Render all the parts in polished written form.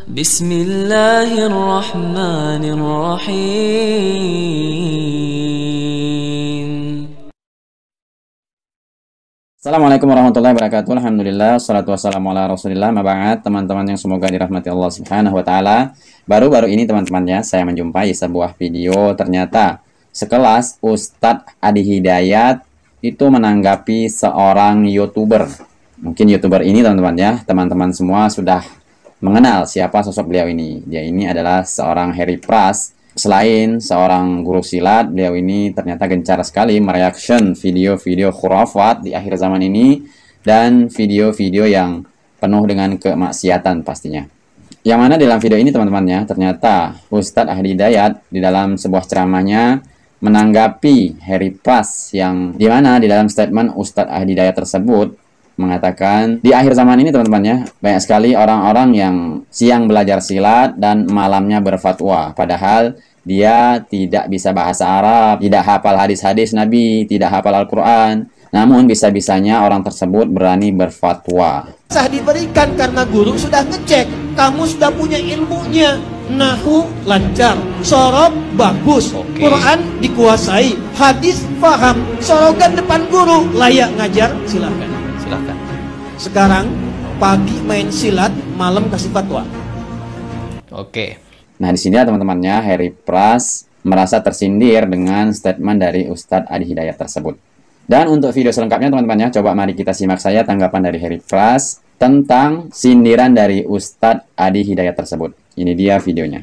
Bismillahirrahmanirrahim. Assalamualaikum warahmatullahi wabarakatuh. Alhamdulillah, wassalatu wassalamu ala rasulillah. Maba'at, teman-teman yang semoga dirahmati Allah subhanahu wa ta'ala. Baru-baru ini teman-temannya saya menjumpai sebuah video. Ternyata sekelas Ustadz Adi Hidayat itu menanggapi seorang YouTuber. Mungkin YouTuber ini teman-teman ya, teman-teman semua sudah mengenal siapa sosok beliau ini. Dia ini adalah seorang Harry Pras. Selain seorang guru silat, beliau ini ternyata gencar sekali mereaction video-video khurafat di akhir zaman ini dan video-video yang penuh dengan kemaksiatan pastinya. Yang mana dalam video ini teman-temannya, ternyata Ustadz Adi Hidayat di dalam sebuah ceramahnya menanggapi Harry Pras, yang dimana di dalam statement Ustadz Adi Hidayat tersebut mengatakan di akhir zaman ini teman-temannya banyak sekali orang-orang yang siang belajar silat dan malamnya berfatwa, padahal dia tidak bisa bahasa Arab, tidak hafal hadis-hadis Nabi, tidak hafal Al-Quran, namun bisa-bisanya orang tersebut berani berfatwa. Sah diberikan karena guru sudah ngecek, kamu sudah punya ilmunya. Nahu lancar, sorob bagus, Quran dikuasai, hadis paham, sorogan depan guru, layak ngajar, silahkan. Sekarang pagi main silat, malam kasih fatwa. Oke. Nah, di sini teman-temannya Harry Pras merasa tersindir dengan statement dari Ustadz Adi Hidayat tersebut. Dan untuk video selengkapnya teman-temannya, coba mari kita simak saya tanggapan dari Harry Pras tentang sindiran dari Ustadz Adi Hidayat tersebut. Ini dia videonya.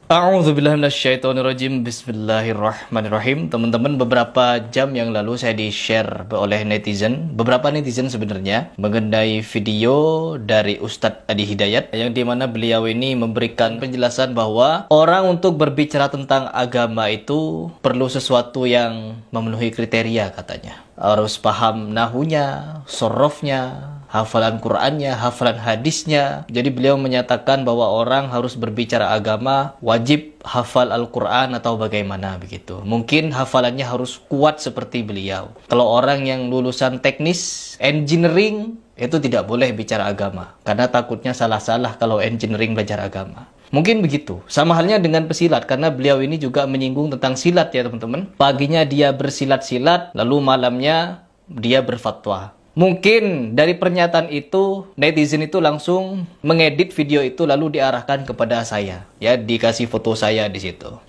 A'udzubillahiminasyaitonirrajim. Bismillahirrahmanirrahim. Teman-teman, beberapa jam yang lalu saya di-share oleh netizen, beberapa netizen sebenarnya, mengenai video dari Ustadz Adi Hidayat, yang dimana beliau ini memberikan penjelasan bahwa orang untuk berbicara tentang agama itu perlu sesuatu yang memenuhi kriteria katanya. Harus paham nahunya, sorofnya, hafalan Qur'annya, hafalan hadisnya. Jadi beliau menyatakan bahwa orang harus berbicara agama wajib hafal Al-Quran atau bagaimana begitu. Mungkin hafalannya harus kuat seperti beliau. Kalau orang yang lulusan teknis, engineering, itu tidak boleh bicara agama, karena takutnya salah-salah kalau engineering belajar agama. Mungkin begitu. Sama halnya dengan pesilat, karena beliau ini juga menyinggung tentang silat ya teman-teman. Paginya dia bersilat-silat, lalu malamnya dia berfatwa. Mungkin dari pernyataan itu, netizen itu langsung mengedit video itu lalu diarahkan kepada saya. Ya, dikasih foto saya di situ.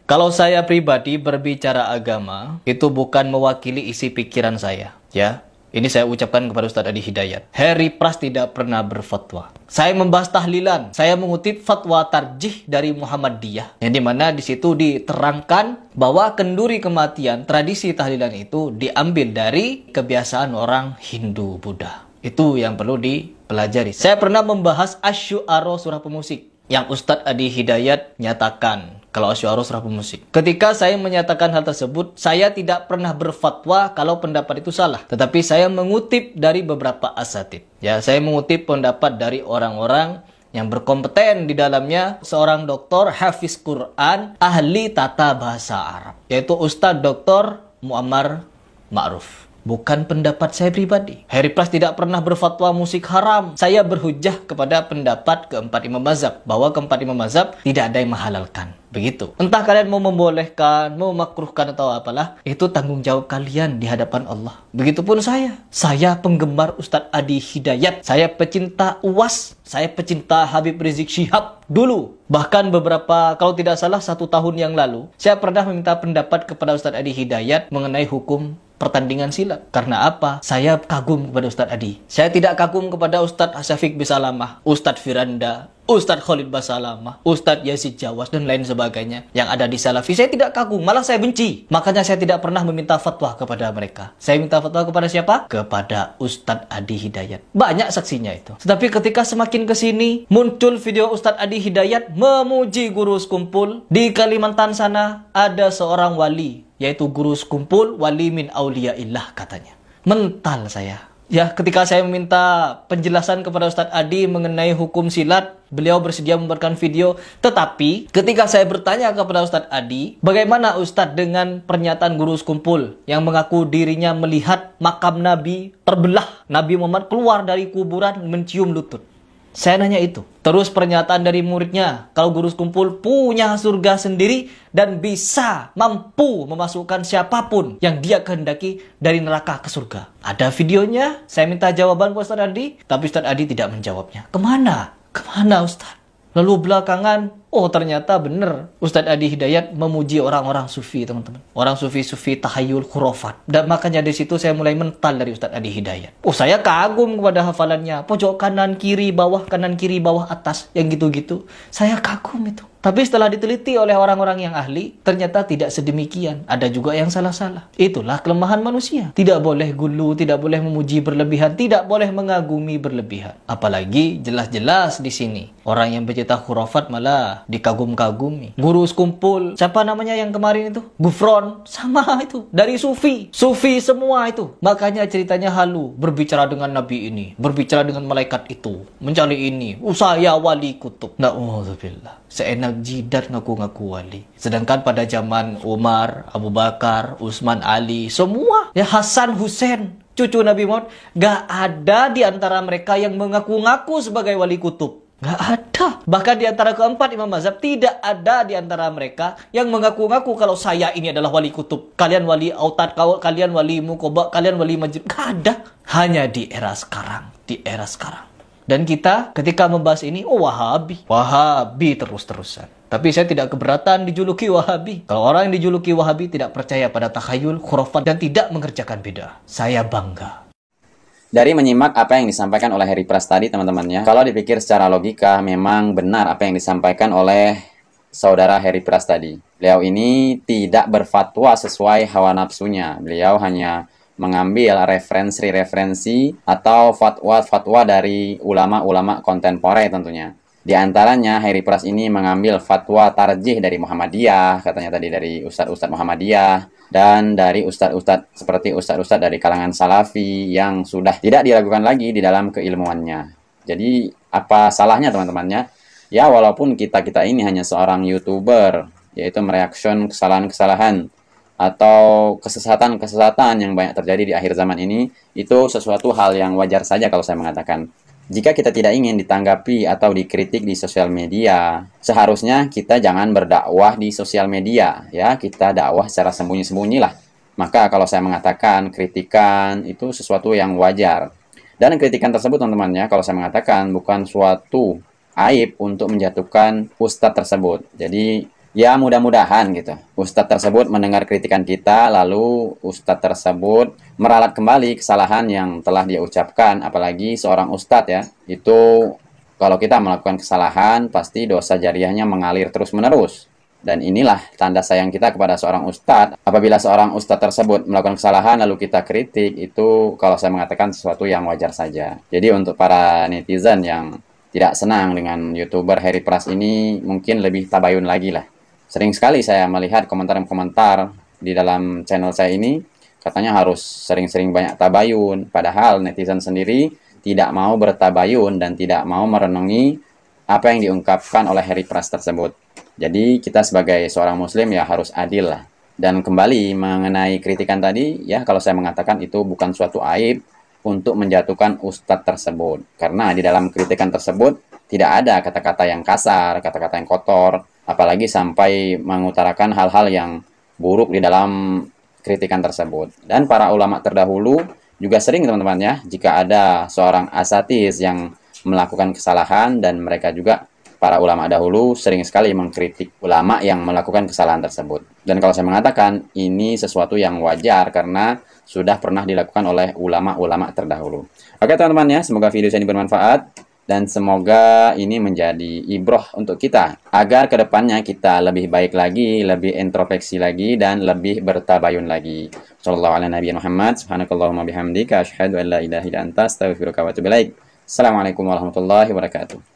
Kalau saya pribadi berbicara agama, itu bukan mewakili isi pikiran saya. Ya, ini saya ucapkan kepada Ustadz Adi Hidayat. Harry Pras tidak pernah berfatwa. Saya membahas tahlilan. Saya mengutip fatwa tarjih dari Muhammadiyah, yang dimana di situ diterangkan bahwa kenduri kematian, tradisi tahlilan itu diambil dari kebiasaan orang Hindu Buddha. Itu yang perlu dipelajari. Saya pernah membahas Asy-Syu'ara surah pemusik, yang Ustadz Adi Hidayat nyatakan kalau Asy-Syu'ara surah pemusik. Ketika saya menyatakan hal tersebut, saya tidak pernah berfatwa kalau pendapat itu salah. Tetapi saya mengutip dari beberapa asatid. Ya, saya mengutip pendapat dari orang-orang yang berkompeten di dalamnya, seorang doktor hafiz Quran, ahli tata bahasa Arab, yaitu Ustadz Dr. Muammar Ma'ruf. Bukan pendapat saya pribadi. Harry Pras tidak pernah berfatwa musik haram. Saya berhujjah kepada pendapat keempat imam mazhab, bahwa keempat imam mazhab tidak ada yang menghalalkan. Begitu. Entah kalian mau membolehkan, mau memakruhkan atau apalah, itu tanggung jawab kalian di hadapan Allah. Begitupun saya. Saya penggemar Ustadz Adi Hidayat. Saya pecinta UAS. Saya pecinta Habib Rizik Syihab dulu. Bahkan beberapa, kalau tidak salah 1 tahun yang lalu, saya pernah meminta pendapat kepada Ustadz Adi Hidayat mengenai hukum pertandingan silat. Karena apa? Saya kagum kepada Ustadz Adi. Saya tidak kagum kepada Ustadz Syafiq Bisalamah, Ustadz Firanda, Ustadz Khalid Basalamah, Ustadz Yazid Jawas, dan lain sebagainya yang ada di Salafi. Saya tidak kagum, malah saya benci. Makanya saya tidak pernah meminta fatwa kepada mereka. Saya minta fatwa kepada siapa? Kepada Ustadz Adi Hidayat. Banyak saksinya itu. Tetapi ketika semakin kesini, muncul video Ustadz Adi Hidayat memuji guru sekumpul. Di Kalimantan sana ada seorang wali, yaitu guru sekumpul wali min auliyaillah katanya. Mental saya. Ya, ketika saya meminta penjelasan kepada Ustadz Adi mengenai hukum silat, beliau bersedia memberikan video. Tetapi ketika saya bertanya kepada Ustadz Adi, bagaimana Ustadz dengan pernyataan guru sekumpul yang mengaku dirinya melihat makam Nabi terbelah, Nabi Muhammad keluar dari kuburan mencium lutut? Saya nanya itu. Terus pernyataan dari muridnya, kalau guru sekumpul punya surga sendiri dan bisa mampu memasukkan siapapun yang dia kehendaki dari neraka ke surga. Ada videonya, saya minta jawaban ke Ustaz Adi, tapi Ustaz Adi tidak menjawabnya. Kemana? Kemana Ustaz? Lalu belakangan, oh ternyata benar Ustadz Adi Hidayat memuji orang-orang sufi, teman-teman. Orang sufi-sufi tahayul khurafat. Dan makanya dari situ saya mulai mental dari Ustadz Adi Hidayat. Oh, saya kagum kepada hafalannya. Pojok kanan, kiri, bawah, kanan, kiri, bawah, atas. Yang gitu-gitu. Saya kagum itu. Tapi setelah diteliti oleh orang-orang yang ahli, ternyata tidak sedemikian. Ada juga yang salah-salah. Itulah kelemahan manusia. Tidak boleh gulu, tidak boleh memuji berlebihan, tidak boleh mengagumi berlebihan. Apalagi jelas-jelas di sini orang yang pecinta khurafat malah dikagum-kagumi. Guru sekumpul, siapa namanya yang kemarin itu? Gufron, sama itu. Dari sufi. Sufi semua itu. Makanya ceritanya halu. Berbicara dengan nabi ini, berbicara dengan malaikat itu, mencari ini. Saya wali kutub. Na'udzubillah. Seenak jidat ngaku-ngaku wali. Sedangkan pada zaman Umar, Abu Bakar, Utsman, Ali, semua ya Hasan, Husain, cucu Nabi Muhammad, gak ada di antara mereka yang mengaku-ngaku sebagai wali kutub. Gak ada. Bahkan di antara keempat imam mazhab tidak ada di antara mereka yang mengaku-ngaku kalau saya ini adalah wali kutub. Kalian wali autad, kalian wali muqoba, kalian wali majid. Gak ada. Hanya di era sekarang. Di era sekarang. Dan kita ketika membahas ini, oh Wahabi. Wahabi terus-terusan. Tapi saya tidak keberatan dijuluki Wahabi. Kalau orang yang dijuluki Wahabi tidak percaya pada takhayul, khurafat, dan tidak mengerjakan bid'ah. Saya bangga. Dari menyimak apa yang disampaikan oleh Heri Pras tadi, teman-temannya, kalau dipikir secara logika, memang benar apa yang disampaikan oleh saudara Heri Pras tadi. Beliau ini tidak berfatwa sesuai hawa nafsunya. Beliau hanya mengambil referensi atau fatwa-fatwa dari ulama-ulama kontemporer tentunya. Di antaranya Heri Pras ini mengambil fatwa tarjih dari Muhammadiyah, katanya tadi dari ustadz-ustadz Muhammadiyah, dan dari ustadz-ustadz seperti ustadz-ustadz dari kalangan Salafi yang sudah tidak diragukan lagi di dalam keilmuannya. Jadi apa salahnya teman-temannya? Ya walaupun kita ini hanya seorang YouTuber, yaitu mereaction kesalahan-kesalahan atau kesesatan-kesesatan yang banyak terjadi di akhir zaman ini, itu sesuatu hal yang wajar saja kalau saya mengatakan. Jika kita tidak ingin ditanggapi atau dikritik di sosial media, seharusnya kita jangan berdakwah di sosial media, ya. Kita dakwah secara sembunyi-sembunyi lah. Maka kalau saya mengatakan kritikan itu sesuatu yang wajar. Dan kritikan tersebut teman-teman ya, kalau saya mengatakan bukan suatu aib untuk menjatuhkan ustadz tersebut. Jadi ya mudah-mudahan gitu ustadz tersebut mendengar kritikan kita, lalu ustadz tersebut meralat kembali kesalahan yang telah dia ucapkan. Apalagi seorang ustadz ya, itu kalau kita melakukan kesalahan pasti dosa jariahnya mengalir terus-menerus. Dan inilah tanda sayang kita kepada seorang ustadz. Apabila seorang ustadz tersebut melakukan kesalahan lalu kita kritik, itu kalau saya mengatakan sesuatu yang wajar saja. Jadi untuk para netizen yang tidak senang dengan YouTuber Heri Pras ini, mungkin lebih tabayun lagi lah. Sering sekali saya melihat komentar-komentar di dalam channel saya ini, katanya harus sering-sering banyak tabayun. Padahal netizen sendiri tidak mau bertabayun dan tidak mau merenungi apa yang diungkapkan oleh Heri Pras tersebut. Jadi kita sebagai seorang muslim ya harus adil lah. Dan kembali mengenai kritikan tadi, ya kalau saya mengatakan itu bukan suatu aib untuk menjatuhkan ustadz tersebut. Karena di dalam kritikan tersebut tidak ada kata-kata yang kasar, kata-kata yang kotor, apalagi sampai mengutarakan hal-hal yang buruk di dalam kritikan tersebut. Dan para ulama terdahulu juga sering teman-teman ya, jika ada seorang asatiz yang melakukan kesalahan, dan mereka juga para ulama dahulu sering sekali mengkritik ulama yang melakukan kesalahan tersebut. Dan kalau saya mengatakan ini sesuatu yang wajar karena sudah pernah dilakukan oleh ulama-ulama terdahulu. Oke teman-teman ya, semoga video ini bermanfaat dan semoga ini menjadi ibroh untuk kita agar kedepannya kita lebih baik lagi, lebih introspeksi lagi, dan lebih bertabayun lagi. Sallallahu ala nabiyina Muhammad, subhanakallahumma bihamdika, asyhadu an la ilaha illa anta, astaghfiruka wa atubu ilaik. Assalamualaikum warahmatullahi wabarakatuh.